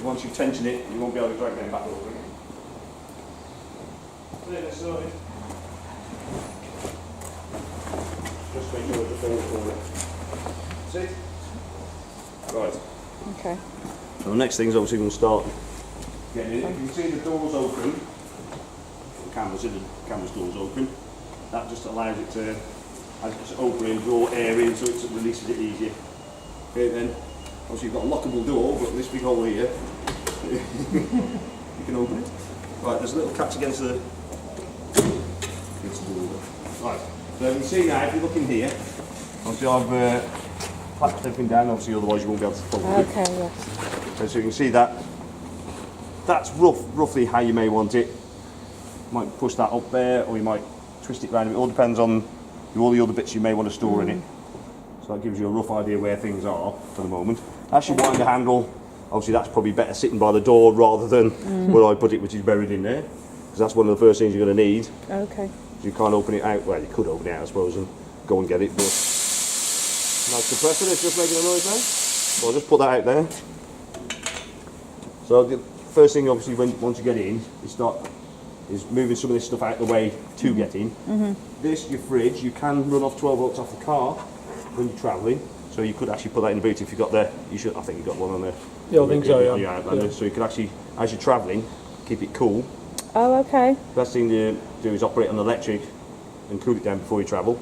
because once you tension it, you won't be able to drag them back over again. There, let's start it. Just make sure it's all forward. That's it. Right. Okay. So the next thing is obviously going to start getting in. If you can see the doors open, the camera's doors open, that just allows it to, as it's opening, draw air in so it releases it easier. Okay, then obviously you've got a lockable door, but this big hole here, you can open it. Right, there's a little catch against the door. Right, so you can see now, if you look in here, obviously I've clapped everything down, obviously otherwise you won't be able to follow it. Okay, yes. So you can see that, that's roughly how you may want it. You might push that up there, or you might twist it around. It all depends on all the other bits you may want to store in it. So that gives you a rough idea where things are for the moment. As you wind the handle, obviously that's probably better sitting by the door rather than where I put it, which is buried in there. Because that's one of the first things you're going to need. Okay. You can't open it out, well you could open it out I suppose and go and get it, but nice compressor, it's just making a noise now. So I'll just put that out there. So the first thing obviously once you get in, is moving some of this stuff out of the way to get in. This, your fridge, you can run off 12 volts off the car when you're travelling, so you could actually put that in the boot if you've got the, I think you've got one on there. Yeah, I think so, yeah. So you could actually, as you're travelling, keep it cool. Oh, okay. Best thing to do is operate on electric and cool it down before you travel.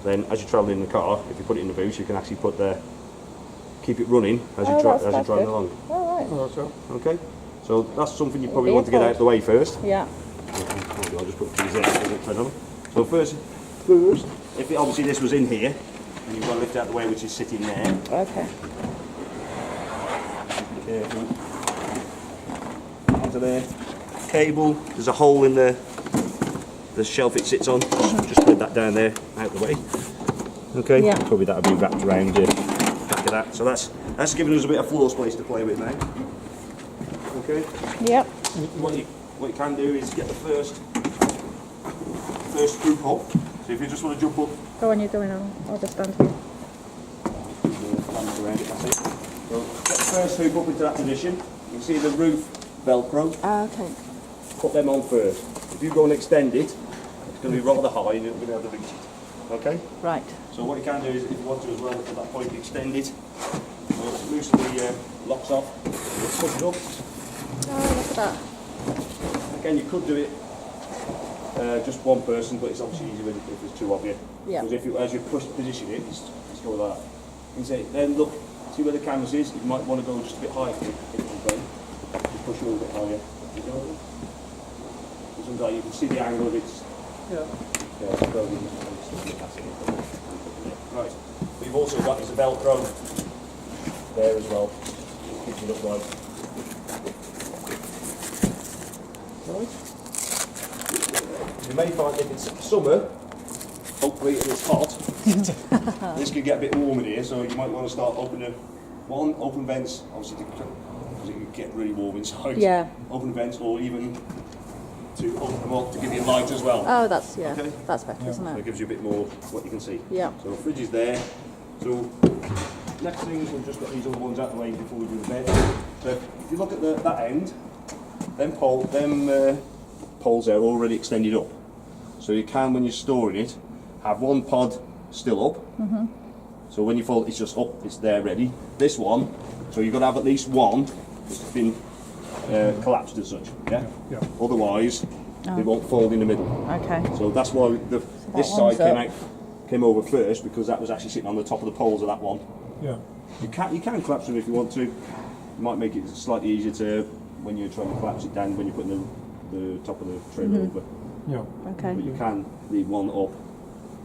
Then as you're travelling in the car, if you put it in the boot, you can actually keep it running as you're driving along. All right. Oh, so. Okay, so that's something you probably want to get out of the way first. Yeah. I'll just put these there so they don't tread on them. So first, if obviously this was in here, and you've got to lift it out of the way, which is sitting there. Okay. Careful. Onto there. Cable, there's a hole in the shelf it sits on. Just put that down there, out of the way. Okay, Yeah. probably that'll be wrapped around the back of that. So that's giving us a bit of floor space to play with now. Okay. Yep. What you can do is get the first scoop up. So if you just want to jump up, Go on, you're going on. I'll just stand here. land around it, that's it. So get the first hoop up into that position. You can see the roof Velcro. Okay. Put them on first. If you go and extend it, it's going to be rather high and you're going to be able to reach it. Okay? Right. So what you can do is, if you want to as well, at that point, extend it. So loosen the locks off. Push it up. Oh, look at that. Again, you could do it just one person, but it's obviously easier if there's two of you. Yeah. Because if you, as you position it, it's go like that. You can say, then look, see where the canvas is. You might want to go just a bit higher if you can. Just push it a little bit higher. Sometimes you can see the angle of it. Yeah. Right. We've also got this Velcro there as well. Keeps it upright. Right. You may find if it's summer, hopefully and it's hot, this could get a bit warm in here, so you might want to start opening open vents, obviously because it can get really warm inside. Yeah. Open vents, or even to open them up to give you light as well. Oh, that's, yeah. Okay. That's better, isn't So it it? gives you a bit more what you can see. Yeah. So the fridge is there. So next thing is we've just got these other ones out of the way before we do the bed. So if you look at that end, them poles there are already extended up. So you can, when you're storing it, have one pod still up. So when you fold, it's just up, it's there ready. This one, so you've got to have at least one that's been collapsed as such. Yeah. Yeah. Otherwise, they won't fold in the middle. Okay. So that's why this one's side came over first, because that was actually sitting on the top of the poles of that one. Yeah. You can collapse them if you want to. You might make it slightly easier to when you're trying to collapse it down when you're putting the top of the trailer over. Yeah. Okay. But you can leave one up,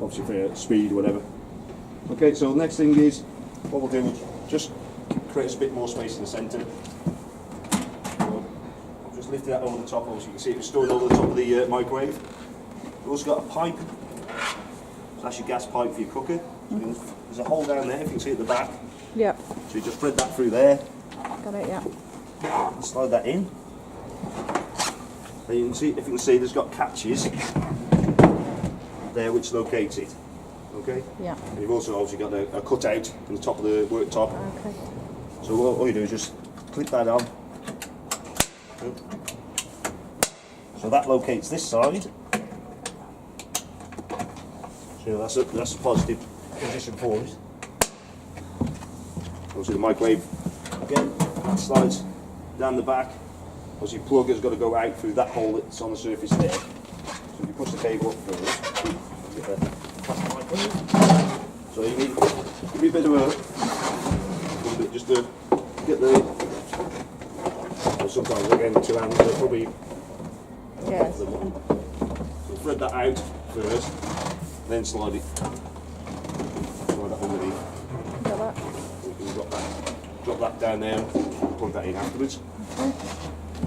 obviously for speed or whatever. Okay, so the next thing is what we'll do is just create a bit more space in the centre. So I'll just lift that over the top, obviously you can see it was stored over the top of the microwave. We've also got a pipe. So that's your gas pipe for your cooker. So there's a hole down there, if you can see at the back. Yep. So you just thread that through there, Got it, yeah. slide that in. And you can see, if you can see, there's got catches there which locates it. Okay? Yeah. And you've also obviously got a cutout in the top of the worktop. Okay. So all you do is just clip that on, Good. So that locates this side. So that's a positive position for us. Obviously the microwave again slides down the back. Obviously your plug has got to go out through that hole that's on the surface there. So if you push the cable up first, get the plastic microwave. So you need give me a bit of a just to get the. Or sometimes again 2 hands, they're probably. Yes. So thread that out first, then slide it. Slide that underneath. Got that? You can drop that down there and plug that in afterwards. Okay.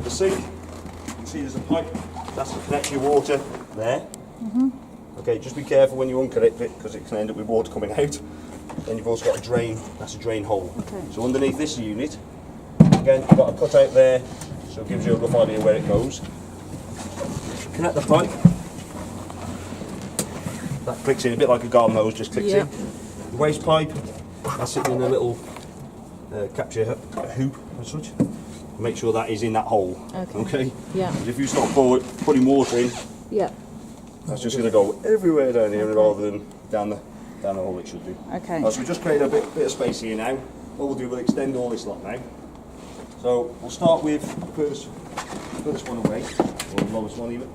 The sink, you can see there's a pipe, that's to connect your water there. Okay, just be careful when you unconnect it because it can end up with water coming out. Then you've also got a drain, that's a drain hole. Okay. So underneath this unit, again, you've got a cut out there, so it gives you a rough idea where it goes. Connect the pipe. That clicks in a bit like a garden hose, just clicks in. The waste pipe, that's sitting in a little capture hoop as such. Make sure that is in that hole. Okay. Yeah. 'Cause if you start putting water in, Yeah. that's just going to go everywhere down here rather than down the hole it should do. Okay. So we just create a bit of space here now. What we'll do, we'll extend all this lot now. So we'll start with the first one away, or the lowest one even.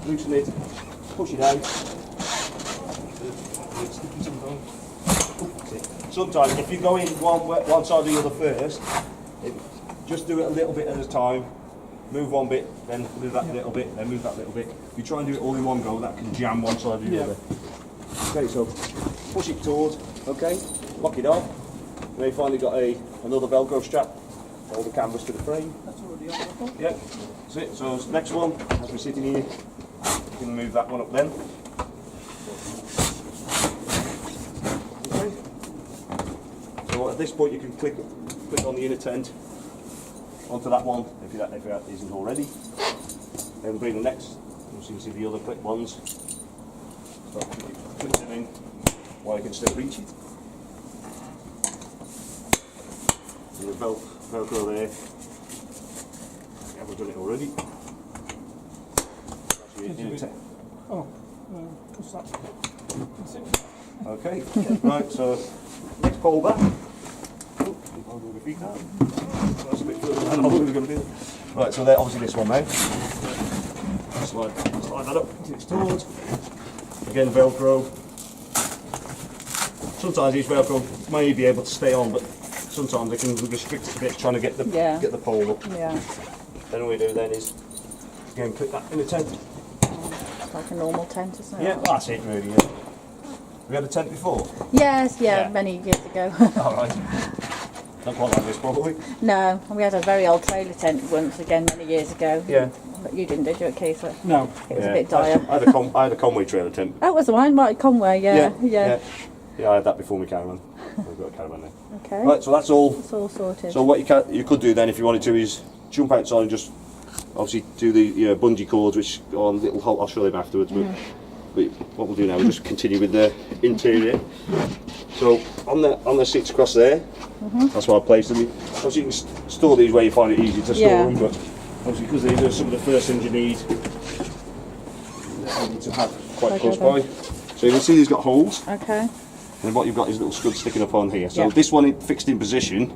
Loosen it, push it out. Sometimes if you go in one side or the other first, just do it a little bit at a time. Move one bit, then move that little bit, then move that little bit. If you try and do it all in one go, that can jam one side or the other. Okay, so push it towards, okay, lock it off. Then you finally got another Velcro strap, hold the canvas to the frame. That's already on. Yeah, that's it. So next one, as we're sitting here, you can move that one up then. Okay. So at this point you can click on the inner tent onto that one if that isn't already. Then bring the next, you can see the other clip ones. So click them in while you can still reach it. So the Velcro there. We haven't done it already. That's your inner tent. Oh, what's that? That's it. Okay, right, so next pole back. Oh, I'll move the feet now. That's a bit further than I was going to do. Right, so there, obviously this one now. Slide that up until it's taut. Again, Velcro. Sometimes these Velcro may be able to stay on, but sometimes they can restrict it a bit trying to get the pole up. Yeah. Then all we do then is, again, click that in the tent. It's like a normal tent, isn't it? Yeah, that's it really, yeah. Have you had a tent before? Yes, Yeah. many years ago. Alright. Not quite like this probably. No, we had a very old trailer tent once again many years ago. Yeah. But you didn't, did you, at Keith? It No. was a bit dire. I had a Conway trailer tent. That was the one, Marty Conway, yeah. Yeah, I had that before my caravan. I've got a caravan now. Okay. Right, so that's all. It's all sorted. So what you could do then, if you wanted to, is jump outside and just obviously do the bungee cords, which go on little hole. I'll show them afterwards. But what we'll do now is just continue with the interior. So on the seats across there, that's where I placed them. Obviously you can store these where you find it easy to store them, but obviously because these are some of the first things you need to have quite close by. So you can see these got holes. Okay. And what you've got is little studs sticking up on here. So Yeah. this one fixed in position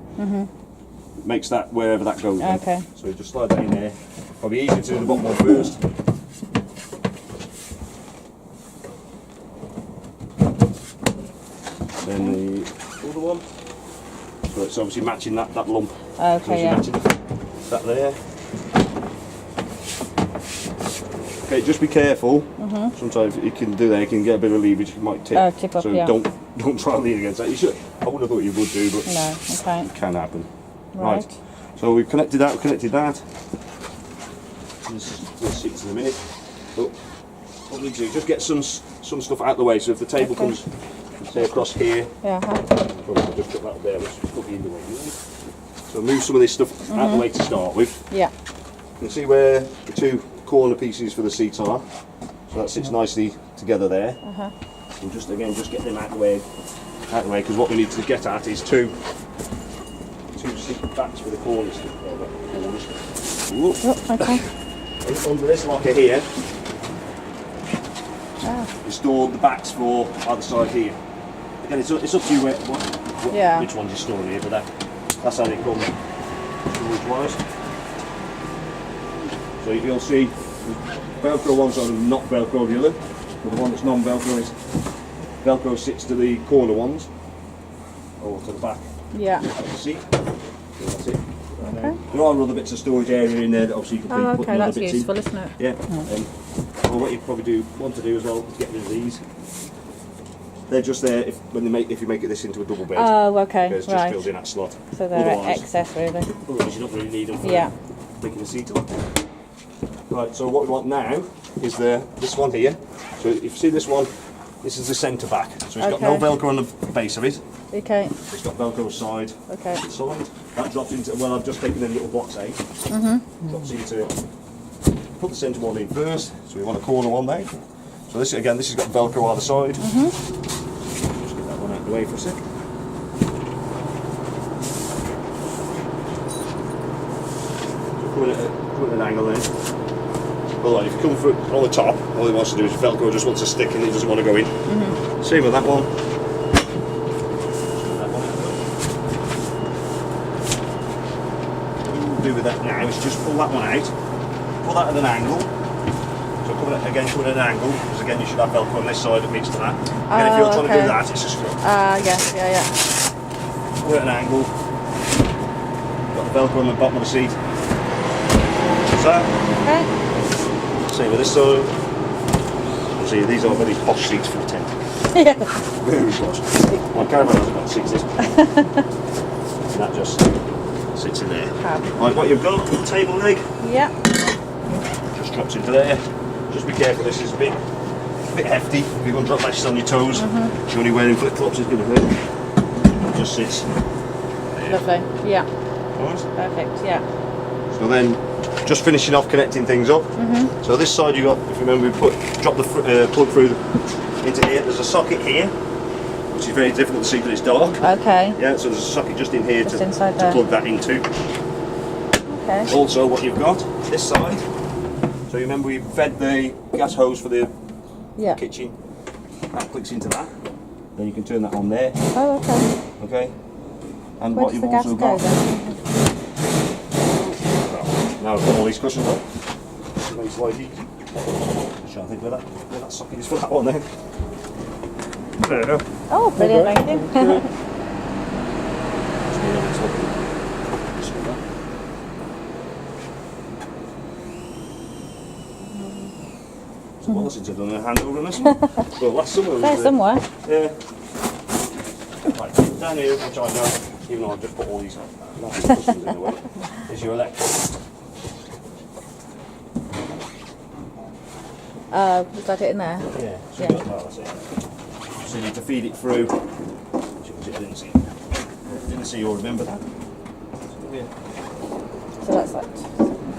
makes that wherever that goes. then. Okay. So you just slide that in there. Probably easier to do the bottom one first. Then the other one. So it's obviously matching that lump. So Okay, it's yeah. matching that there. Okay, just be careful. Sometimes you can do that. You can get a bit of leverage. You might tip. Oh, tip up, so yeah. don't try and lean against that. You should. I wouldn't have thought you would do, but No, okay. it can happen. Right. So we've connected that. We've connected that. We'll see it in a minute. But what we do, just get some stuff out of the way. So if the table Okay. comes, say across here, Yeah. probably just put that there. Let's put the in the way. So move some of this stuff out of the way to start with. Yeah. You can see where the two corner pieces for the seats are. So that sits nicely together there. We'll just get them out of the way, because what we need to get at is two seat backs for the corners. Ooh. Oh, okay. Under this locker here, Ah, you store the backs for either side here. Again, it's up to you Yeah. which ones you store here, but that's how they come storage wise. So you'll see the Velcro ones are not Velcro the other, but the one that's non-Velcro is Velcro sits to the corner ones or to the back yeah. of the seat. So that's it. Okay. There are other bits of storage area in there that obviously you can Oh, put okay, other that's bits useful, in. isn't it? Yeah. Well, what you probably want to do as well is get rid of these. They're just there if you make it this into a double bed. Oh, okay, Because it just right. fills in that slot. So they're Otherwise- excess, really. Otherwise, you don't really need them for Yeah. making the seat up. Right. So what we want now is this one here. So if you see this one, this is the centre back. So it's got no Okay. Velcro on the base of it. Okay, It's got Velcro side. okay. Side. That drops into. Well, I've just taken the little blocks out. Drops into. Put the centre one in first. So we want a corner one there. So this again, this has got Velcro either side. Just get that one out of the way for a sec. So come at an angle then. Otherwise, if you come through on the top, all he wants to do is Velcro just wants to stick and he doesn't want to go in. Same with that one. That one. What we'll do with that now is just pull that one out, pull that at an angle. So come at an angle, because again you should have Velcro on this side that meets to that. Again, if you're trying to okay. do that, it's just Yes, yeah. pull it at an angle. Got the Velcro on the bottom of the seat. So, Okay. same with this side. See, these are very posh seats for the tent. Yeah. Very posh. My caravan has about 6 and that just sits in there. Fab. Right, what you've got, the table leg, Yeah. just drops into there. Just be careful, this is a bit hefty. If you're going to drop lashes on your toes, if you're only wearing flip-flops, it's going to hurt. It just sits there. Lovely. Yeah. Right. Perfect. Yeah. So then, just finishing off connecting things up. So this side you got, if you remember, we drop the plug through into here. There's a socket here, which is very difficult to see because it's dark. Okay. Yeah, so there's a socket just in here Just to inside there. plug that into. Okay. Also, what you've got this side. So you remember we fed the gas hose for the Yeah. kitchen. That clicks into that. Then you can turn that on there. Oh, okay. Okay. And Where what does you've the gas also go got. then? Now I've got all these cushions on. It makes life easy. Just trying to think where that socket is for that one then. There we go. Oh, brilliant, thank you. Just need another socket. Just like that. So what else have done a handover on this one? Well, last summer was There somewhere. yeah. Right, down here, which I know, even though I've just put all these cushions in the way, is your electric. Was that it in there? Yeah, so Yeah. you got, well, that's it. So you need to feed it through. I didn't see. Didn't see or remember that. So that's that.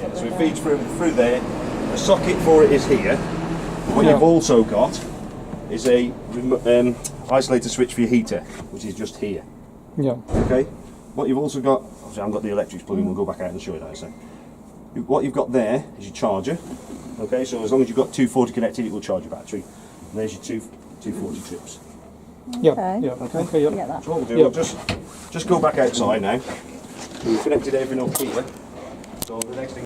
Yeah, so it feeds through there. The socket for it is here. What you've also got is a isolator switch for your heater, which is just here. Yeah. Okay. What you've also got, obviously I haven't got the electrics plugged in. We'll go back out and show you that in a sec. What you've got there is your charger. Okay, so as long as you've got 240 connected, it will charge your battery. And there's your 240 trips. Yeah. Okay. Yeah. Okay. Yeah. Get that. So what we'll do, Yeah. we'll just go back outside now. We've connected everything up here. So the next thing